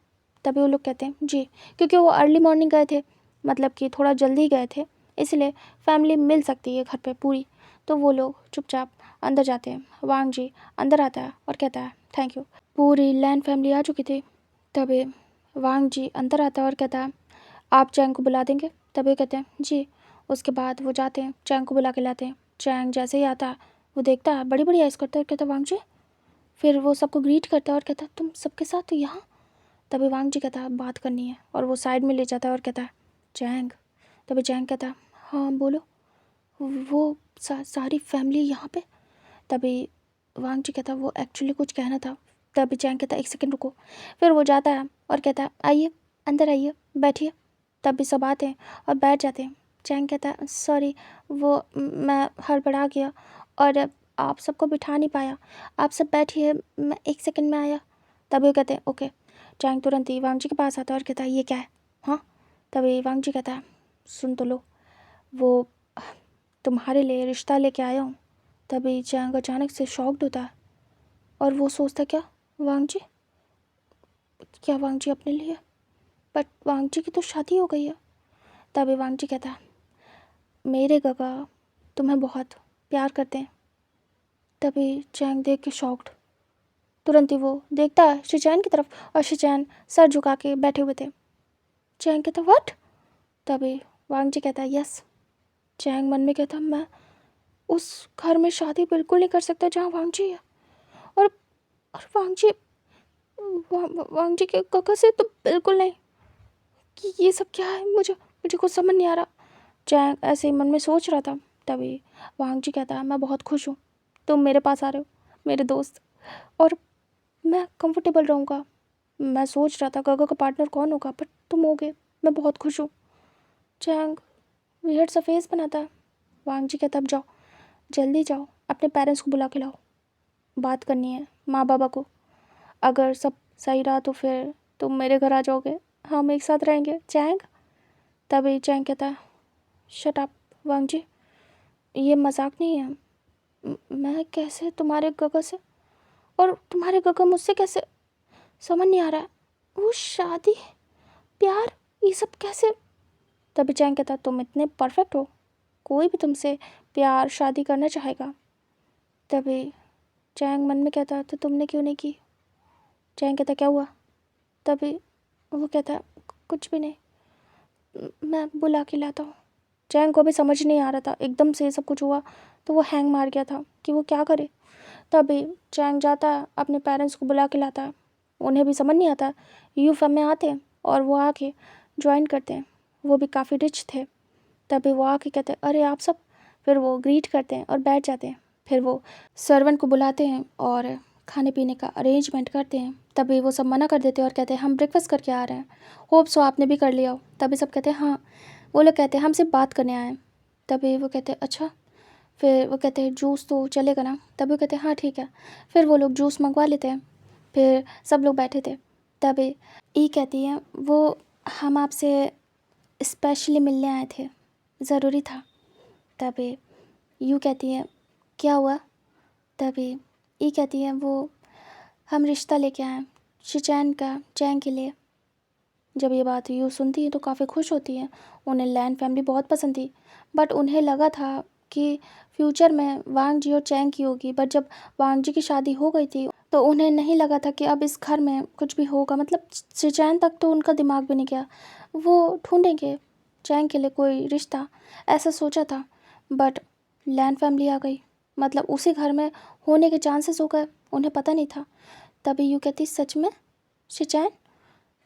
Speaker 1: तभी वो लोग कहते हैं जी, क्योंकि वो अर्ली मॉर्निंग गए थे, मतलब कि थोड़ा जल्दी गए थे, इसलिए फैमिली मिल सकती है घर पे पूरी। तो वो लोग चुपचाप अंदर जाते हैं। वांग जी अंदर आता है और कहता है थैंक यू। पूरी लैंड फैमिली आ चुकी थी। तभी वांग जी अंदर आता है और कहता है आप चैंग को बुला देंगे? तभी वो कहते हैं जी। उसके बाद वो जाते हैं, चैंग को बुला के लाते हैं। चैंग जैसे ही आता है वो देखता है, बड़ी बड़ी आइस करता है और कहता है वांग जी। फिर वो सबको ग्रीट करता है और कहता है तुम सबके साथ हो यहाँ? तभी वांग जी कहता है बात करनी है और वो साइड में ले जाता है और कहता है चैंग। तभी चैंग कहता है हाँ बोलो। वो सारी फैमिली यहाँ पे? तभी वांग जी कहता है वो एक्चुअली कुछ कहना था। तभी चैंग कहता है एक सेकंड रुको। फिर वो जाता है और कहता है आइए अंदर आइए बैठिए। तभी सब आते हैं और बैठ जाते हैं। चैंग कहता है सॉरी, वो मैं हड़बड़ा गया और आप सबको बिठा नहीं पाया, आप सब बैठिए, मैं एक सेकंड में आया। तभी वो कहते हैं ओके। चैंग तुरंत ही वांग जी के पास आता है और कहता है ये क्या है? हाँ। तभी वांग जी कहता है सुन तो लो, वो तुम्हारे लिए रिश्ता लेके आया हूँ। तभी चैंग अचानक से शॉक्ड होता है और वो सोचता क्या वांग जी, क्या वांग जी अपने लिए? बट वांग जी की तो शादी हो गई है। तभी वांग जी कहता है मेरे गगा तुम्हें बहुत प्यार करते हैं। तभी चैंग देख के शॉक्ड, तुरंत ही वो देखता है शिचैन की तरफ और शिचैन सर झुका के बैठे हुए थे। चैंग कहता व्हाट? तभी वांग जी कहता है यस। चैंग मन में कहता मैं उस घर में शादी बिल्कुल नहीं कर सकता जहाँ वांग जी है। और वांग जी, वांग जी के गगा से तो बिल्कुल नहीं। कि ये सब क्या है, मुझे मुझे कुछ समझ नहीं आ रहा। चैंग ऐसे ही मन में सोच रहा था। तभी वांग जी कहता है मैं बहुत खुश हूँ तुम मेरे पास आ रहे हो मेरे दोस्त, और मैं कंफर्टेबल रहूँगा। मैं सोच रहा था गगा का पार्टनर कौन होगा, बट तुम होगे, मैं बहुत खुश हूँ। चैंग वियर्ड सा फेस बनाता है। वांग जी कहता अब जाओ, जल्दी जाओ, अपने पेरेंट्स को बुला के लाओ, बात करनी है माँ बाबा को। अगर सब सही रहा तो फिर तुम मेरे घर आ जाओगे, हम एक साथ रहेंगे चैंग। तभी चैंग कहता है शट अप वांग जी, ये मजाक नहीं है। मैं कैसे तुम्हारे गगा से और तुम्हारे गगा मुझसे कैसे, समझ नहीं आ रहा है। वो शादी, प्यार, ये सब कैसे? तभी चैंग कहता तुम इतने परफेक्ट हो, कोई भी तुमसे प्यार शादी करना चाहेगा। तभी चैंग मन में कहता तो तुमने क्यों नहीं की? चैंग कहता क्या हुआ? तभी वो कहता कुछ भी नहीं, मैं बुला के लाता हूँ। चैंग को भी समझ नहीं आ रहा था, एकदम से सब कुछ हुआ तो वो हैंग मार गया था कि वो क्या करे। तभी चैंग जाता है अपने पेरेंट्स को बुला के लाता है। उन्हें भी समझ नहीं आता, यूफम में आते हैं और वो आके ज्वाइन करते हैं। वो भी काफ़ी रिच थे। तभी वो आके कहते हैं अरे आप सब, फिर वो ग्रीट करते हैं और बैठ जाते हैं। फिर वो सर्वेंट को बुलाते हैं और खाने पीने का अरेंजमेंट करते हैं। तभी वो सब मना कर देते हैं और कहते हैं हम ब्रेकफास्ट करके आ रहे हैं, होप सो आपने भी कर लिया हो। तभी सब कहते हैं हाँ। वो लोग कहते हैं हम सिर्फ बात करने आए हैं। तभी वो कहते हैं अच्छा। फिर वो कहते हैं जूस तो चलेगा ना? तभी वो कहते हैं हाँ ठीक है। फिर वो लोग जूस मंगवा लेते हैं। फिर सब लोग बैठे थे। तभी ई कहती है वो हम आपसे स्पेशली मिलने आए थे, ज़रूरी था। तभी यू कहती है क्या हुआ? तभी ई कहती है वो हम रिश्ता लेके आए हैं शिचैन का, चैंग के लिए। जब ये बात यू सुनती है तो काफ़ी खुश होती है। उन्हें लैंड फैमिली बहुत पसंद थी, बट उन्हें लगा था कि फ्यूचर में वांग जी और चैंग की होगी, बट जब वांग जी की शादी हो गई थी तो उन्हें नहीं लगा था कि अब इस घर में कुछ भी होगा। मतलब शिचैन तक तो उनका दिमाग भी नहीं गया, वो ढूंढेंगे चैंग के लिए कोई रिश्ता, ऐसा सोचा था। बट लैन फैमिली आ गई, मतलब उसी घर में होने के चांसेस हो गए, उन्हें पता नहीं था। तभी यू कहती सच में शिचैन?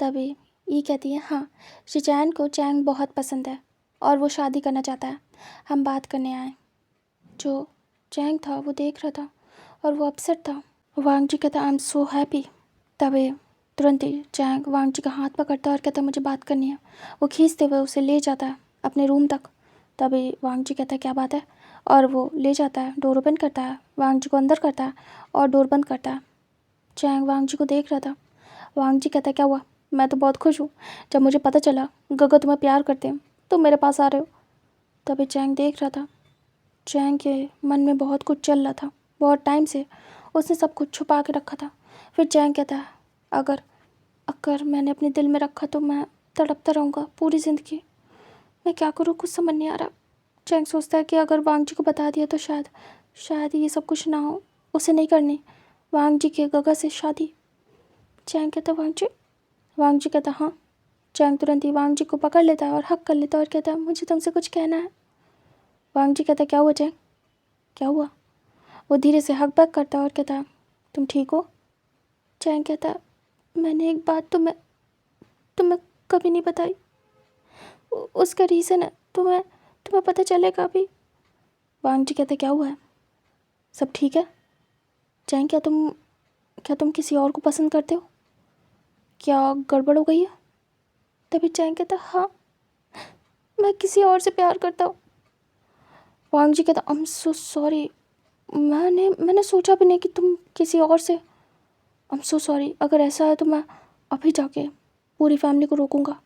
Speaker 1: तभी ई कहती है हाँ, शिचैन को चैंग बहुत पसंद है और वो शादी करना चाहता है, हम बात करने आए। जो चैंग था वो देख रहा था और वो अपसेट था। वांग जी कहता आई एम सो हैप्पी। तभी तुरंत ही चैंग वांग जी का हाथ पकड़ता है और कहता है मुझे बात करनी है। वो खींचते हुए उसे ले जाता है अपने रूम तक। तभी वांग जी कहता है क्या बात है, और वो ले जाता है, डोर ओपन करता है, वांग जी को अंदर करता है और डोर बंद करता है। चैंग वांग जी को देख रहा था। वांग जी कहता है क्या हुआ? मैं तो बहुत खुश हूँ, जब मुझे पता चला गगा तुम्हें प्यार करते हैं तो मेरे पास आ रहे हो। तभी चैंग देख रहा था, चैंग के मन में बहुत कुछ चल रहा था, बहुत टाइम से उसने सब कुछ छुपा के रखा था। फिर चैंग कहता है अगर अगर मैंने अपने दिल में रखा तो मैं तड़पता रहूँगा पूरी ज़िंदगी, मैं क्या करूँ कुछ समझ नहीं आ रहा। चैंग सोचता है कि अगर वांग जी को बता दिया तो शायद शायद ये सब कुछ ना हो, उसे नहीं करनी वांग जी के गगा से शादी। चैंग कहता वांग जी? वांग जी कहता हाँ। चैंग तुरंत ही वांग जी को पकड़ लेता है और हक कर लेता है और कहता है मुझे तुमसे कुछ कहना है। वांग जी कहता क्या हुआ चैंग, क्या हुआ? वो धीरे से हक बैक करता है और कहता तुम ठीक हो? चैंग कहता मैंने एक बात तुम्हें कभी नहीं बताई, उसका रीज़न है तुम्हें तुम्हें पता चलेगा अभी। वांग जी कहते क्या हुआ है, सब ठीक है? चैंग क्या तुम किसी और को पसंद करते हो, क्या गड़बड़ हो गई है? तभी चैंग कहता हाँ, मैं किसी और से प्यार करता हूँ। वांग जी कहता आई एम सो सॉरी, मैंने सोचा भी नहीं कि तुम किसी और से, आई एम सो सॉरी। अगर ऐसा है तो मैं अभी जाके पूरी फैमिली को रोकूंगा।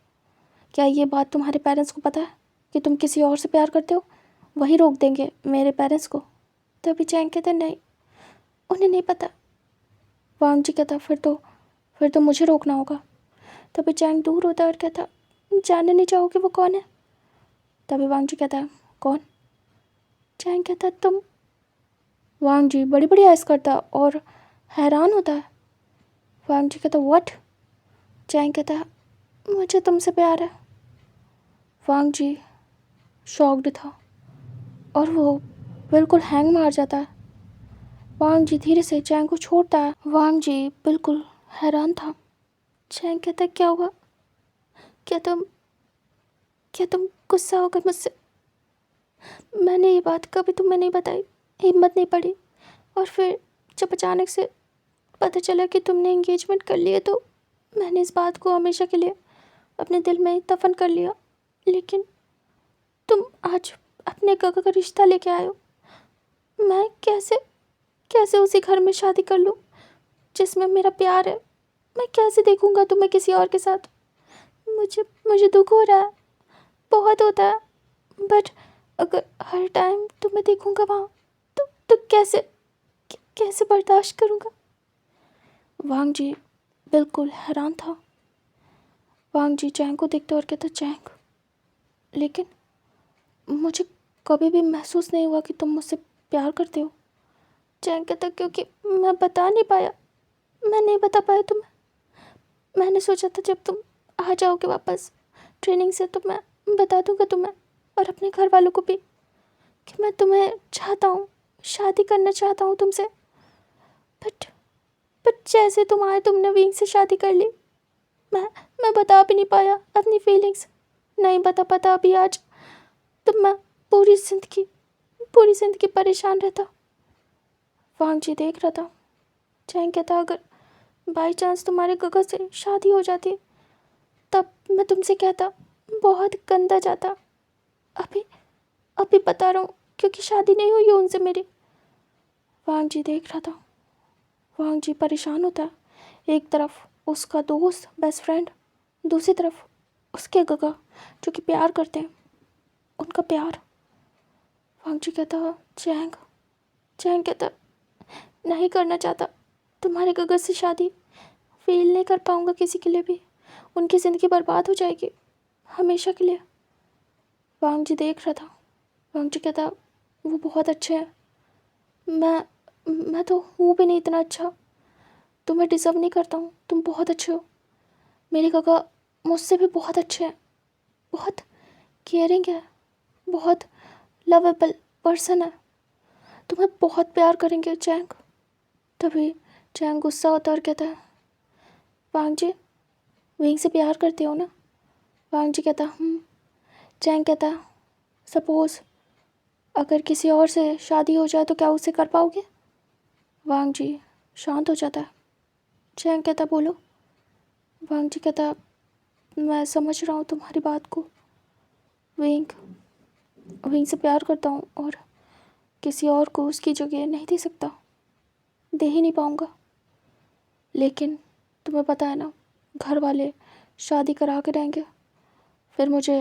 Speaker 1: क्या ये बात तुम्हारे पेरेंट्स को पता है कि तुम किसी और से प्यार करते हो? वही रोक देंगे मेरे पेरेंट्स को। तभी चैंग कहता नहीं, उन्हें नहीं पता। वांग जी कहता फिर तो मुझे रोकना होगा। तभी चैंग दूर होता है और कहता जानना नहीं चाहोगे वो कौन है? तभी वांग जी कहता है कौन? चैंग कहता तुम। वांग जी बड़ी बड़ी आइस करता और हैरान होता है। वांग जी कहता व्हाट? चैंग कहता मुझे तुमसे प्यार है। वांग जी शॉक्ड था और वो बिल्कुल हैंग मार जाता है। वांग जी धीरे से चैंग को छोड़ता है। वांग जी बिल्कुल हैरान था। चैंग कहता क्या हुआ, क्या तुम गुस्सा हो गए मुझसे? मैंने ये बात कभी तुम्हें नहीं बताई, हिम्मत नहीं पड़ी, और फिर जब अचानक से पता चला कि तुमने एंगेजमेंट कर लिया तो मैंने इस बात को हमेशा के लिए अपने दिल में ही दफन कर लिया। लेकिन तुम आज अपने गगा का रिश्ता लेके आए हो, मैं कैसे कैसे उसी घर में शादी कर लूँ जिसमें मेरा प्यार है? मैं कैसे देखूँगा तुम्हें किसी और के साथ? मुझे मुझे दुख हो रहा है, बहुत होता है, बट अगर हर टाइम तुम्हें देखूँगा वहाँ तो कैसे बर्दाश्त करूँगा? वांग जी बिल्कुल हैरान था। वांग जी चैंग को देखते और कहता चैंग, लेकिन मुझे कभी भी महसूस नहीं हुआ कि तुम मुझसे प्यार करते हो। चैंग कहता क्योंकि मैं बता नहीं पाया, मैं नहीं बता पाया तुम्हें। मैंने सोचा था जब तुम आ जाओगे वापस ट्रेनिंग से तो मैं बता दूंगा तुम्हें और अपने घर वालों को भी कि मैं तुम्हें चाहता हूँ, शादी करना चाहता हूँ तुमसे। बट बट जैसे तुम आए तुमने विंग से शादी कर ली। मैं बता भी नहीं पाया अपनी फीलिंग्स, नहीं बता पाता अभी आज तो मैं पूरी ज़िंदगी परेशान रहता। वांग जी देख रहा था। चैंग कहता अगर बाई चांस तुम्हारे गगा से शादी हो जाती तब मैं तुमसे कहता बहुत गंदा जाता। अभी अभी बता रहा हूँ क्योंकि शादी नहीं हुई है उनसे मेरी। वांग जी देख रहा था। वांग जी परेशान होता है। एक तरफ उसका दोस्त बेस्ट फ्रेंड, दूसरी तरफ उसके गगा जो कि प्यार करते हैं, उनका प्यार। वांग जी कहता चैंग चैंग कहता नहीं करना चाहता तुम्हारे गगा से शादी, फील नहीं कर पाऊँगा किसी के लिए भी, उनकी ज़िंदगी बर्बाद हो जाएगी हमेशा के लिए। वांग जी देख रहा था। वांग जी कहता वो बहुत अच्छे हैं। मैं तो हूँ भी नहीं इतना अच्छा। तुम्हें डिज़र्व नहीं करता हूँ, तुम बहुत अच्छे हो। मेरे काका मुझसे भी बहुत अच्छे हैं, बहुत केयरिंग है, बहुत लवेबल पर्सन है। तुम्हें बहुत प्यार करेंगे चैंग। तभी चैंग गुस्सा होता और कहता है, वांग जी विंग से प्यार करते हो ना? वांग जी कहता चैंग कहता, सपोज़ अगर किसी और से शादी हो जाए तो क्या उसे कर पाओगे? वांग जी शांत हो जाता है। चैंग कहता, बोलो। वांग जी कहता, मैं समझ रहा हूँ तुम्हारी बात को। विंग विंग से प्यार करता हूँ और किसी और को उसकी जगह नहीं दे सकता, दे ही नहीं पाऊँगा। लेकिन तुम्हें पता है ना, घर वाले शादी करा के रहेंगे, फिर मुझे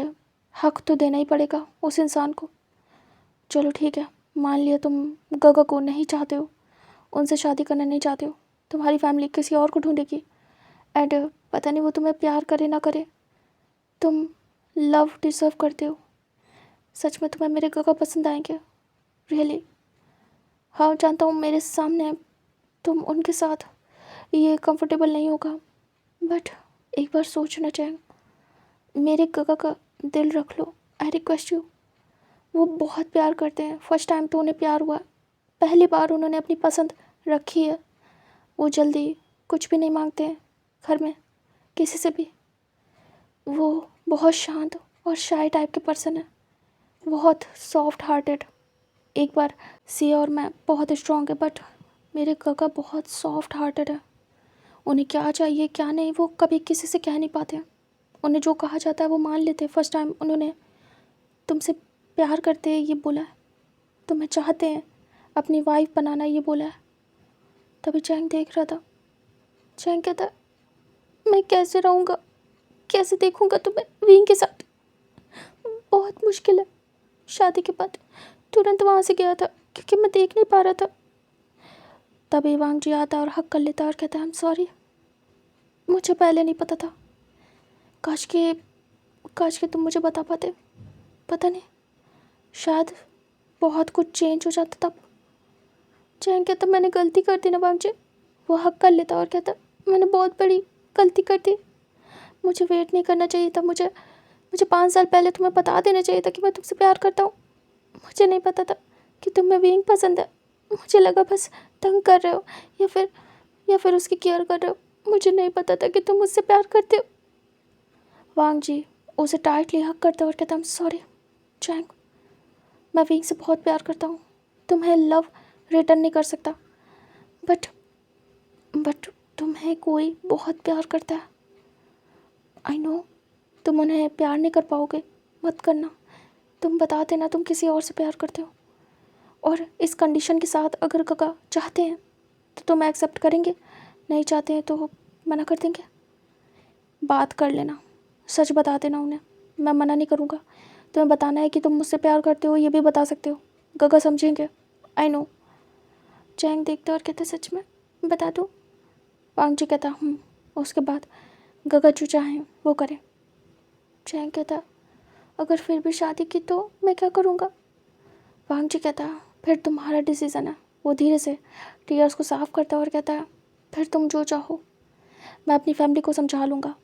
Speaker 1: हक तो देना ही पड़ेगा उस इंसान को। चलो ठीक है, मान लिया तुम गगा को नहीं चाहते हो, उनसे शादी करना नहीं चाहते हो, तुम्हारी फैमिली किसी और को ढूंढेगी। एंड पता नहीं वो तुम्हें प्यार करे ना करे, तुम लव डिज़र्व करते हो। सच में तुम्हें मेरे गगा पसंद आएंगे, रियली। हाँ जानता हूँ मेरे सामने तुम उनके साथ ये कंफर्टेबल नहीं होगा, बट एक बार सोचना चाहिए। मेरे गगा का दिल रख लो, आई रिक्वेस्ट यू। वो बहुत प्यार करते हैं, फर्स्ट टाइम तो उन्हें प्यार हुआ, पहली बार उन्होंने अपनी पसंद रखी है। वो जल्दी कुछ भी नहीं मांगते हैं घर में किसी से भी। वो बहुत शांत और शाय टाइप के पर्सन है, बहुत सॉफ्ट हार्टेड। एक बार सी और मैं बहुत स्ट्रॉन्ग है, बट मेरे काका बहुत सॉफ्ट हार्टेड है। उन्हें क्या चाहिए क्या नहीं वो कभी किसी से कह नहीं पाते हैं। उन्हें जो कहा जाता है वो मान लेते हैं। फर्स्ट टाइम उन्होंने तुमसे प्यार करते हैं ये बोला है, तुम्हें चाहते हैं अपनी वाइफ बनाना ये बोला है। तभी चैंग देख रहा था। चैंग कहता, मैं कैसे रहूँगा, कैसे देखूँगा तुम्हें विंग के साथ? बहुत मुश्किल है। शादी के बाद तुरंत वहाँ से गया था क्योंकि मैं देख नहीं पा रहा था। तभी वांग जी आता और हक कर लेता और कहता, आई एम सॉरी, मुझे पहले नहीं पता था। काश के तुम मुझे बता पाते। पता नहीं, शायद बहुत कुछ चेंज हो जाता तब। चैंग कहता, मैंने गलती कर दी ना वांग जी। वो हक कर लेता और कहता, मैंने बहुत बड़ी गलती कर दी। मुझे वेट नहीं करना चाहिए था। मुझे 5 साल पहले तुम्हें बता देना चाहिए था कि मैं तुमसे प्यार करता हूँ। मुझे नहीं पता था कि तुम्हें विंग पसंद है। मुझे लगा बस तंग कर रहे हो या फिर उसकी केयर कर रहे हो। मुझे नहीं पता था कि तुम मुझसे प्यार करते हो। वांग जी उसे टाइटली हक करता और कहता, सॉरी चैंग, मैं विंग से बहुत प्यार करता हूँ। तुम्हें लव रिटर्न नहीं कर सकता, बट तुम्हें कोई बहुत प्यार करता है। आई नो तुम उन्हें प्यार नहीं कर पाओगे, मत करना। तुम बता देना तुम किसी और से प्यार करते हो, और इस कंडीशन के साथ अगर काका चाहते हैं तो तुम एक्सेप्ट करेंगे, नहीं चाहते हैं तो मना कर देंगे। बात कर लेना, सच बता देना उन्हें, मैं मना नहीं करूँगा। तुम्हें बताना है कि तुम मुझसे प्यार करते हो, ये भी बता सकते हो, गगा समझेंगे। I know. चैंग देखता और कहते, सच में बता दो? वांग जी कहता, उसके बाद गगा जो चाहें वो करें। चैंग कहता, अगर फिर भी शादी की तो मैं क्या करूँगा? वांग जी कहता, फिर तुम्हारा डिसीज़न है। वो धीरे से टीयर्स को साफ करता और कहता है, फिर तुम जो चाहो, मैं अपनी फैमिली को समझा लूँगा।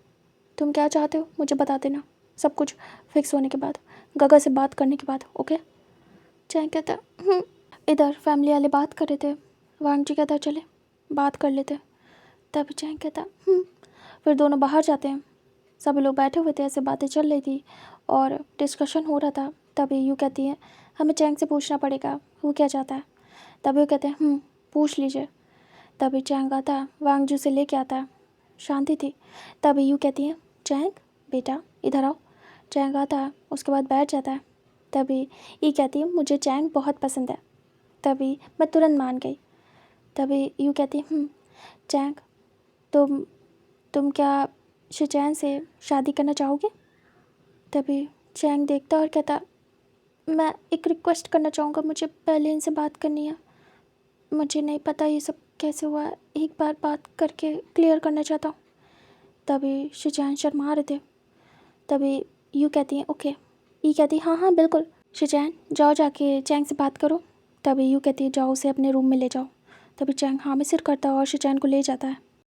Speaker 1: तुम क्या चाहते हो मुझे बता देना, सब कुछ फिक्स होने के बाद, गगा से बात करने के बाद, ओके? चैंग कहता, इधर फैमिली वाले बात कर रहे थे। वांग जी कहता, चले बात कर लेते। तभी चैंग कहता, फिर दोनों बाहर जाते हैं। सभी लोग बैठे हुए थे, ऐसे बातें चल रही थी और डिस्कशन हो रहा था। तभी यू कहती है, हमें चैंग से पूछना पड़ेगा वो क्या चाहता है। तभी वो कहते हैं, पूछ लीजिए। तभी चैंग आता है, वांग जू से लेके आता है। शांति थी। तभी यू कहती है, चैंग बेटा इधर आओ। चैंग आता है, उसके बाद बैठ जाता है। तभी ई कहती है, मुझे चैंग बहुत पसंद है। तभी मैं तुरंत मान गई। तभी यू कहती है, चैंग तुम क्या शिचैन से शादी करना चाहोगे? तभी चैंग देखता और कहता, मैं एक रिक्वेस्ट करना चाहूँगा, मुझे पहले इनसे बात करनी है। मुझे नहीं पता ये सब कैसे हुआ है, एक बार बात करके क्लियर करना चाहता हूँ। तभी शिचैन शर्मा रहे थे। तभी यू कहती हैं, ओके। ई कहती, हाँ हाँ बिल्कुल, शिचैन, जाओ जाके चैंग से बात करो। तभी यू कहती है जाओ उसे अपने रूम में ले जाओ। तभी चैंग हाँ में सिर करता है और शिचैन को ले जाता है।